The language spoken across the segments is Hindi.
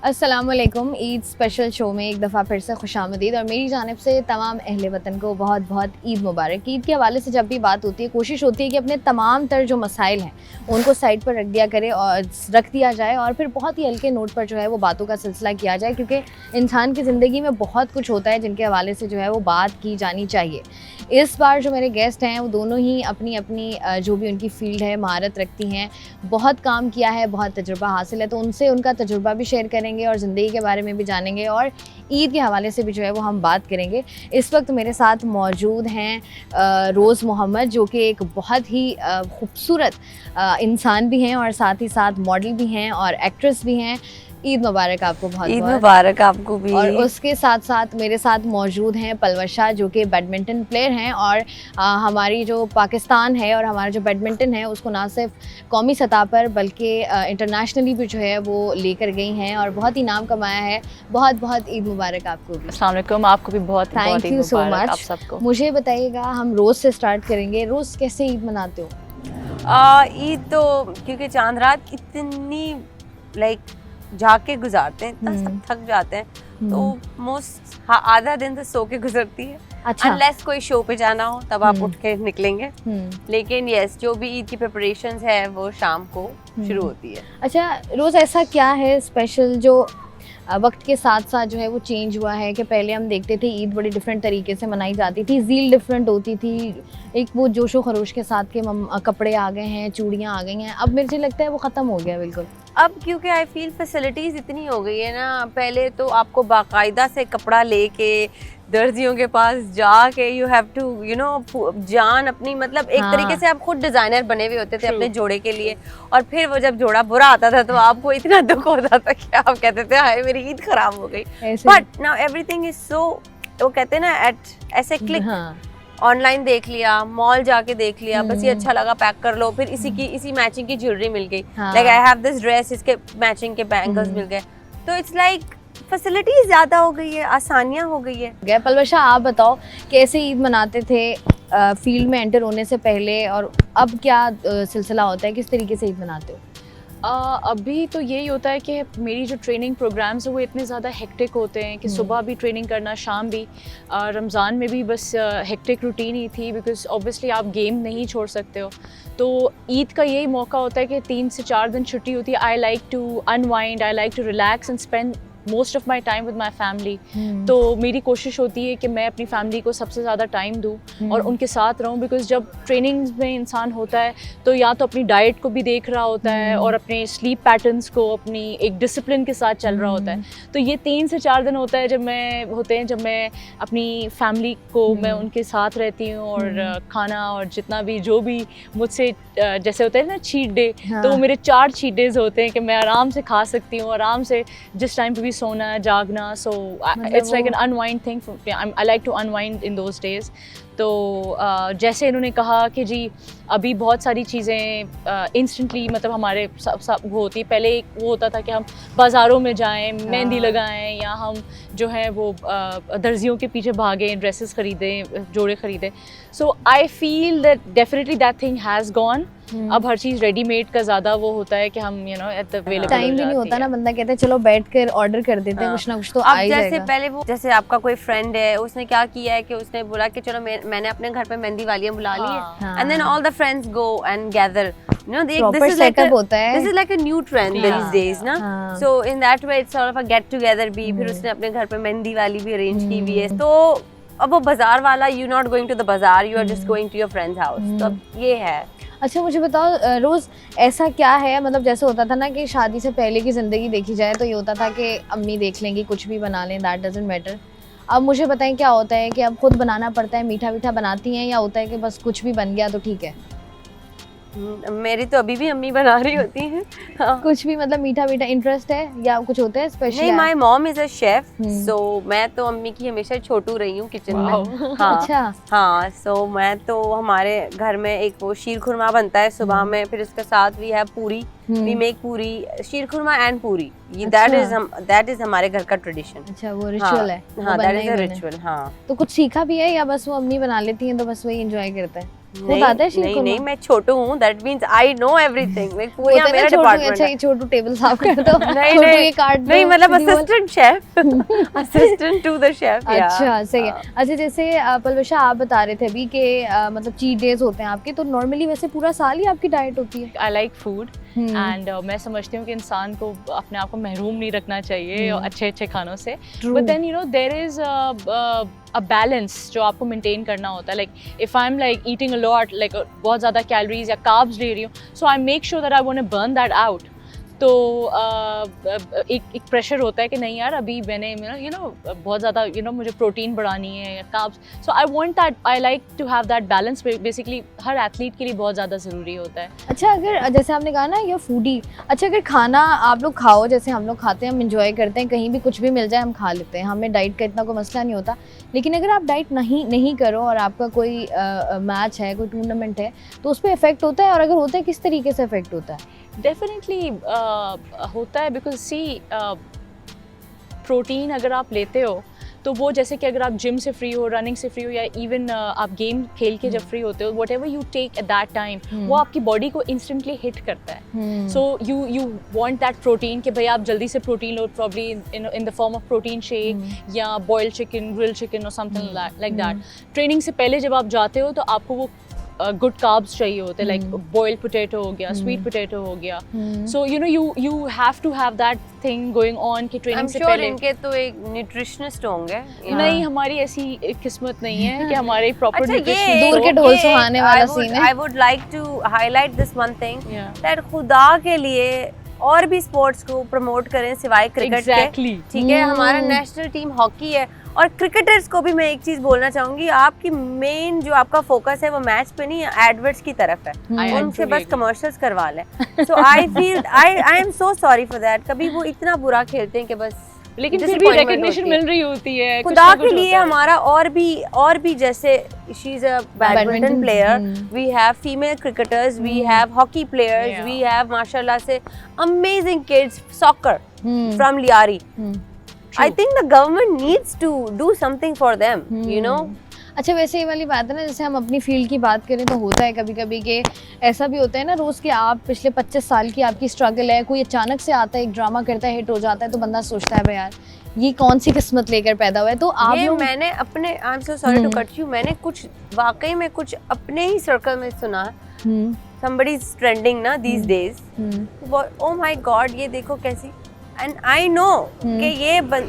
अस्सलामुअलैकुम। ईद स्पेशल शो में एक दफ़ा फिर से खुशामदीद और मेरी जानिब से तमाम अहले वतन को बहुत बहुत ईद मुबारक। ईद के हवाले से जब भी बात होती है कोशिश होती है कि अपने तमाम तर जो मसाइल हैं उनको साइड पर रख दिया जाए और फिर बहुत ही हल्के नोट पर जो है वो बातों का सिलसिला किया जाए, क्योंकि इंसान की ज़िंदगी में बहुत कुछ होता है जिनके हवाले से जो है वो बात की जानी चाहिए। इस बार जो मेरे गेस्ट हैं वो दोनों ही अपनी अपनी जो भी उनकी फ़ील्ड है महारत रखती हैं, बहुत काम किया है, बहुत तजुर्बा हासिल है, तो उनसे उनका तजुर्बा भी शेयर करेंगे और ज़िंदगी के बारे में भी जानेंगे और ईद के हवाले से भी जो है वो हम बात करेंगे। इस वक्त मेरे साथ मौजूद हैं रोज़ मोहम्मद, जो कि एक बहुत ही खूबसूरत इंसान भी हैं और साथ ही साथ मॉडल भी हैं और एक्ट्रेस भी हैं। ईद मुबारक आपको बहुत ईद मुबारक आपको भी। और उसके साथ साथ मेरे साथ मौजूद हैं पलवशा, जो कि बैडमिंटन प्लेयर हैं और हमारी जो पाकिस्तान है और हमारा जो बैडमिंटन है उसको ना सिर्फ कौमी सतह पर बल्कि इंटरनेशनली भी जो है वो लेकर गई हैं और बहुत ही नाम कमाया है। बहुत बहुत ईद मुबारक आपको भी। अस्सलाम वालेकुम, आपको भी बहुत थैंक यू सो मच। आप सबको। मुझे बताइएगा, हम रोज़ से स्टार्ट करेंगे, रोज़ कैसे ईद मनाते हो? ईद तो क्योंकि चांद रात इतनी जाके गुजारते हैं, इतना सब थक जाते हैं, तो मोस्ट आधा दिन तो सो के गुजरती है। अच्छा। अनलेस कोई शो पे जाना हो तब आप उठ के निकलेंगे, लेकिन यस जो भी ईद की प्रिपरेशंस है वो शाम को शुरू होती है। अच्छा रोज़, ऐसा क्या है स्पेशल जो वक्त के साथ साथ जो है वो चेंज हुआ है कि पहले हम देखते थे ईद बड़ी डिफरेंट तरीके से मनाई जाती थी, ज़ील डिफरेंट होती थी, एक वो जोशो खरोश के साथ के कपड़े आ गए हैं, चूड़ियाँ आ गई हैं, अब मुझे लगता है वो ख़त्म हो गया बिल्कुल। अब क्योंकि आई फील फैसिलिटीज़ इतनी हो गई है ना, पहले तो आपको बाकायदा से कपड़ा लेके दर्जियों के पास जाके यू हैव टू जान अपनी, मतलब एक तरीके से आप खुद डिज़ाइनर बने हुए होते थे अपने जोड़े के लिए, और फिर वो जब जोड़ा बुरा आता था तो आपको इतना दुख होता था कि आप कहते थे हाय मेरी ईद खराब हो गई। But now everything is so, वो कहते हैं ना एट ऐसे क्लिक, ऑनलाइन देख लिया, मॉल जाके देख लिया, बस ये अच्छा लगा पैक कर लो, फिर इसी मैचिंग की ज्वेलरी मिल गई, like I have this dress, इसके मैचिंग के बैंगल्स मिल गए, तो इट्स लाइक फैसिलिटीज ज्यादा हो गई है, आसानियां हो गई है। पलवशा आप बताओ, कैसे ईद मनाते थे फील्ड में एंटर होने से पहले और अब क्या सिलसिला होता है, किस तरीके से ईद मनाते हो? अभी तो यही होता है कि मेरी जो ट्रेनिंग प्रोग्राम्स हैं वो इतने ज़्यादा हेक्टिक होते हैं कि सुबह भी ट्रेनिंग करना, शाम भी। रमज़ान में भी बस हेक्टिक रूटीन ही थी, बिकॉज़ ऑब्वियसली आप गेम नहीं छोड़ सकते हो। तो ईद का यही मौका होता है कि 3 से 4 दिन छुट्टी होती है। I like to unwind, I like to relax and spend most of my time with my family. तो मेरी कोशिश होती है कि मैं अपनी फैमिली को सबसे ज़्यादा टाइम दूँ और उनके साथ रहूँ, बिकॉज़ जब ट्रेनिंग में इंसान होता है तो या तो अपनी डाइट को भी देख रहा होता है और अपने स्लीप पैटर्न्स को अपनी एक डिसिप्लिन के साथ चल रहा होता है। तो ये 3 से 4 दिन होता है जब मैं अपनी फैमिली को मैं उनके साथ रहती हूँ और खाना और जितना भी जो भी मुझसे जैसे होता है ना चीट डे, तो वो मेरे 4 चीट डेज होते हैं कि मैं आराम से खा सकती हूँ, आराम से जिस टाइम पे भी सोना जागना। So it's like an unwind thing, I like to unwind in those days. तो जैसे इन्होंने कहा कि जी अभी बहुत सारी चीज़ें इंस्टेंटली मतलब हमारे सब वो होती है। पहले एक वो होता था कि हम बाज़ारों में जाएं, मेहंदी लगाएं, या हम जो है वो दर्जियों के पीछे भागें, ड्रेसेस ख़रीदें, जोड़े ख़रीदें। So I feel that definitely that thing has gone. अब हर चीज़ रेडीमेड का ज़्यादा वो होता है कि हम एट द अवेलेबल टाइम भी नहीं होता ना, बंदा कहता है चलो बैठ कर ऑर्डर कर देते हैं, कुछ ना कुछ तो आ ही जैसे जाएगा। पहले वो जैसे आपका कोई फ्रेंड है, उसने क्या किया है कि उसने बोला कि चलो मैंने अपने घर पे मेहंदी वालियां बुला ली है, and then all the friends go and gather, Proper setup होता है। This is like a new trend these days ना। So in that way it's sort of a get together भी। फिर उसने अपने घर पे मेहंदी वाली भी अरेंज की हुई है, तो अब वो बाजार वाला, you not going to the bazaar, you are just going to your friends house, तो अब ये है। अच्छा मुझे बताओ रोज़, ऐसा क्या है, मतलब जैसे होता था ना कि शादी से पहले की ज़िंदगी देखी जाए तो ये होता था कि अम्मी देख लेंगी, कुछ भी बना लें, दैट डजंट मैटर। अब मुझे बताएं क्या होता है कि अब खुद बनाना पड़ता है, मीठा मीठा बनाती हैं, या होता है कि बस कुछ भी बन गया तो ठीक है? मेरी तो अभी भी अम्मी बना रही होती हैं। हाँ। कुछ भी मतलब मीठा मीठा इंटरेस्ट है या कुछ होता है स्पेशल? नहीं, my mom is a chef, so मैं तो अम्मी की हमेशा छोटू रही हूँ किचन में। हाँ। अच्छा। हाँ, सो मैं तो, हमारे घर में एक वो शीर खुरमा बनता है सुबह में, फिर उसके साथ भी है पूरी, वी मेक पूरी, शीर खुरमा एंड पूरी, दैट इज हमारे घर का ट्रेडिशन। अच्छा, वो रिचुअल है। हाँ, दैट इज अ रिचुअल। हाँ, तो कुछ सीखा भी है या बस वो अम्मी बना लेती हैं तो बस वही एंजॉय करते हैं? खुद आता है शीर नहीं खुरमा? नहीं, मैं छोटू हूँ, that means I know everything. मैं पूरा होता है ना मेरा छोटू, डिपार्टमेंट अच्छा है। ये छोटू टेबल साफ कर दो, नहीं छोटू नहीं ये काट दो, नहीं, मतलब सीधी बोल। Assistant chef, assistant to the chef. अच्छा सही है। अच्छा जैसे पलवशा आप बता रहे थे अभी कि मतलब चीट डेज होते हैं आपके, तो नॉर्मली वैसे पूरा साल ही आपकी डाइट होती है? I like food hmm, and मैं समझती हूँ कि इंसान को अपने आप को महरूम नहीं रखना चाहिए हम्म। अच्छे अच्छे खानों से, True. But then you know there is a balance जो आपको मेंटेन करना होता है। Like if I am like eating a lot, like बहुत ज़्यादा कैलोरीज या कार्ब्स ले रही हूँ, so I make sure that I want to burn that out. तो एक प्रेशर होता है कि नहीं यार अभी मैंने यू नो बहुत ज़्यादा यू नो मुझे प्रोटीन बढ़ानी है या carbs, so I want that, I like to have that balance. Basically हर एथलीट के लिए बहुत ज़्यादा ज़रूरी होता है। अच्छा अगर जैसे आपने कहा ना ये फूडी, अच्छा अगर खाना आप लोग खाओ जैसे हम लोग खाते हैं, हम इंजॉय करते हैं, कहीं भी कुछ भी मिल जाए हम खा लेते हैं, हमें डाइट का इतना कोई मसला नहीं होता, लेकिन अगर आप डाइट नहीं करो और आपका कोई मैच है, कोई टूर्नामेंट है, तो उस पर इफेक्ट होता है, और अगर होता है किस तरीके से इफेक्ट होता है? डेफिनेटली होता है, बिकॉज सी प्रोटीन अगर आप लेते हो तो वो जैसे कि अगर आप जिम से फ्री हो, रनिंग से फ्री हो, या इवन आप गेम खेल के जब फ्री होते हो, whatever you take at that time वो आपकी बॉडी को इंस्टेंटली हिट करता है। So you want that protein कि भाई आप जल्दी से प्रोटीन लो, probably in the form of protein shake या बॉइल्ड चिकन, ग्रिल्ड चिकन और समथिंग लाइक दैट। ट्रेनिंग से पहले जब आप जाते हो तो आपको वो गुड कार्ब्स चाहिए होते हैं, लाइक बॉइल्ड पोटैटो हो गया, स्वीट पोटैटो हो गया। So you know you have to have that thing going on कि ट्रेनिंग से पहले। इनके तो एक न्यूट्रिशनिस्ट होंगे। नहीं, हमारी ऐसी किस्मत नहीं है कि हमारे प्रॉपर अच्छा, न्यूट्रिशन दूर के ढोल सुहाने वाला सीन है। I would like to highlight this one thing, Yeah. That खुदा के लिए और भी स्पोर्ट्स को प्रमोट करें सिवाय क्रिकेट Exactly. के। ठीक है, हमारा नेशनल टीम हॉकी है, और क्रिकेटर्स को भी मैं एक चीज बोलना चाहूंगी, आपकी मेन जो आपका फोकस है वो मैच पे नहीं, एडवर्ट्स की तरफ है। I उनसे truly बस agree. कमर्शियल्स करवा लें। So I feel I am so sorry for that. कभी वो इतना बुरा खेलते हैं कि बस, लेकिन फिर भी disappointment रिकग्निशन होती है। मिल रही होती है कुछ खुदा ना के कुछ लिए होता है। हमारा और भी जैसे she is a badminton Badminton, player, hmm. We have female cricketers, we have hockey players, Yeah. We have माशाल्लाह से amazing kids, soccer Hmm. From Lyari. Hmm. I think the government needs to do something for them, you know. अच्छा वैसे ये वाली बात है ना, जैसे हम अपनी फील्ड की बात करें तो होता है कभी कभी कि ऐसा भी होता है ना रोज़ के, आप पिछले 25 साल की आपकी स्ट्रगल है, कोई अचानक से आता है एक ड्रामा करता है, हिट हो जाता है, तो बंदा सोचता है भाई यार ये कौन सी किस्मत लेकर पैदा हुआ है। तो आप ये लोग मैंने अपने, I am so sorry to cut you, मैंने कुछ वाकई में कुछ अपने ही सर्कल में सुना है। somebody is trending ना these days, oh my god ये देखो कैसी, and I know कि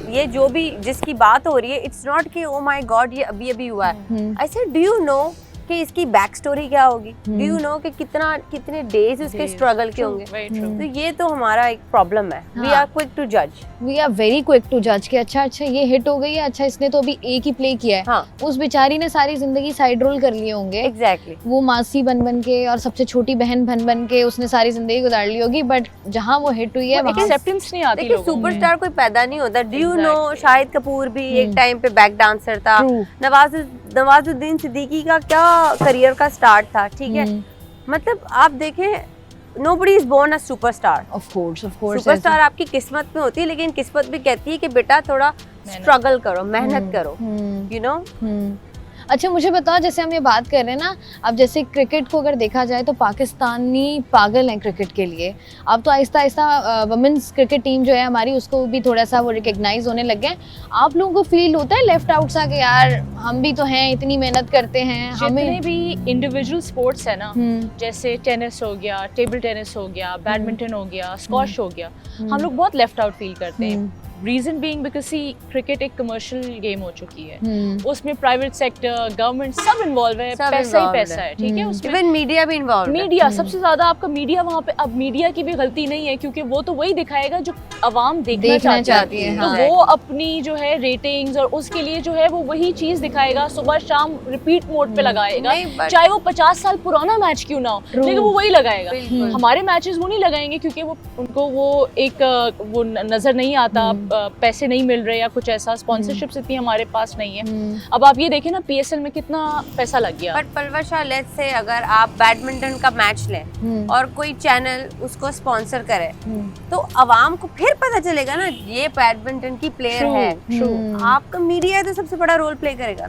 ये जो भी जिसकी बात हो रही है, it's not कि oh my god ये अभी अभी हुआ है। I said do you know कि इसकी बैक स्टोरी क्या होगी, डू यू नो कि कितने डेज उसके स्ट्रगल के होंगे। तो ये तो हमारा एक प्रॉब्लम है, वी आर क्विक टू जज, we are very quick to जज कि अच्छा ये हिट हो गई है, अच्छा इसने तो अभी एक ही प्ले किया है। हाँ, उस बेचारी ने सारी जिंदगी साइड रोल कर लिए होंगे, एग्जैक्टली वो मासी बन के और सबसे छोटी बहन बन के उसने सारी जिंदगी गुजार ली होगी, बट जहाँ वो हिट हुई है वहाँ एक्सेप्टेंस नहीं आती देखिए, लोगों में। सुपरस्टार कोई पैदा नहीं होता। Do you know Shahid Kapoor भी एक टाइम पे बैक डांसर था। True. नवाजुद्दीन सिद्दीकी का क्या करियर का स्टार्ट था, ठीक है। मतलब आप देखें, nobody is born a superstar. Of course. Superstar आपकी किस्मत में होती है, लेकिन किस्मत भी कहती है कि बेटा थोड़ा स्ट्रगल करो, मेहनत करो, यू नो। अच्छा मुझे बताओ, जैसे हम ये बात कर रहे हैं ना, अब जैसे क्रिकेट को अगर देखा जाए तो पाकिस्तानी पागल हैं क्रिकेट के लिए। अब तो Aahista Aahista women's cricket team जो है हमारी, उसको भी थोड़ा सा वो रिकग्नाइज होने लग गए। आप लोगों को फील होता है लेफ्ट आउट सा कि यार हम भी तो हैं, इतनी मेहनत करते हैं, जितने भी इंडिविजुअल स्पोर्ट्स है ना, जैसे टेनिस हो गया, टेबल टेनिस हो गया, बैडमिंटन हो गया, स्क्वॉश हो गया, हम लोग बहुत लेफ्ट आउट फील करते हैं। Reason being because see cricket एक कमर्शियल गेम हो चुकी है, उसमें प्राइवेट सेक्टर, गवर्नमेंट सब इन्वॉल्व है, पैसा ही पैसा है, ठीक है। उसमें इवन मीडिया भी इन्वॉल्व है। मीडिया सबसे ज्यादा आपका मीडिया वहाँ पे, अब मीडिया की भी गलती नहीं है क्योंकि वो तो वही दिखाएगा जो अवाम देखना चाहती है। तो वो अपनी जो है रेटिंग्स और उसके लिए जो है वो वही चीज दिखाएगा, सुबह शाम रिपीट मोड पे लगाएगा, चाहे वो 50 साल पुराना मैच क्यों ना हो, लेकिन वो वही लगाएगा। हमारे मैचेस वो नहीं लगाएंगे क्योंकि वो उनको वो एक वो नजर नहीं आता, पैसे नहीं मिल रहे या कुछ ऐसा, स्पॉन्सरशिप्स इतनी हमारे पास नहीं है। अब आप ये देखें ना, PSL में कितना पैसा लग गया। बट पलवशा, लेट्स से अगर आप बैडमिंटन का मैच लें और कोई चैनल उसको स्पॉन्सर करे, तो अवाम को फिर पता चलेगा ना ये बैडमिंटन की प्लेयर है। आपका मीडिया तो सबसे बड़ा रोल प्ले करेगा।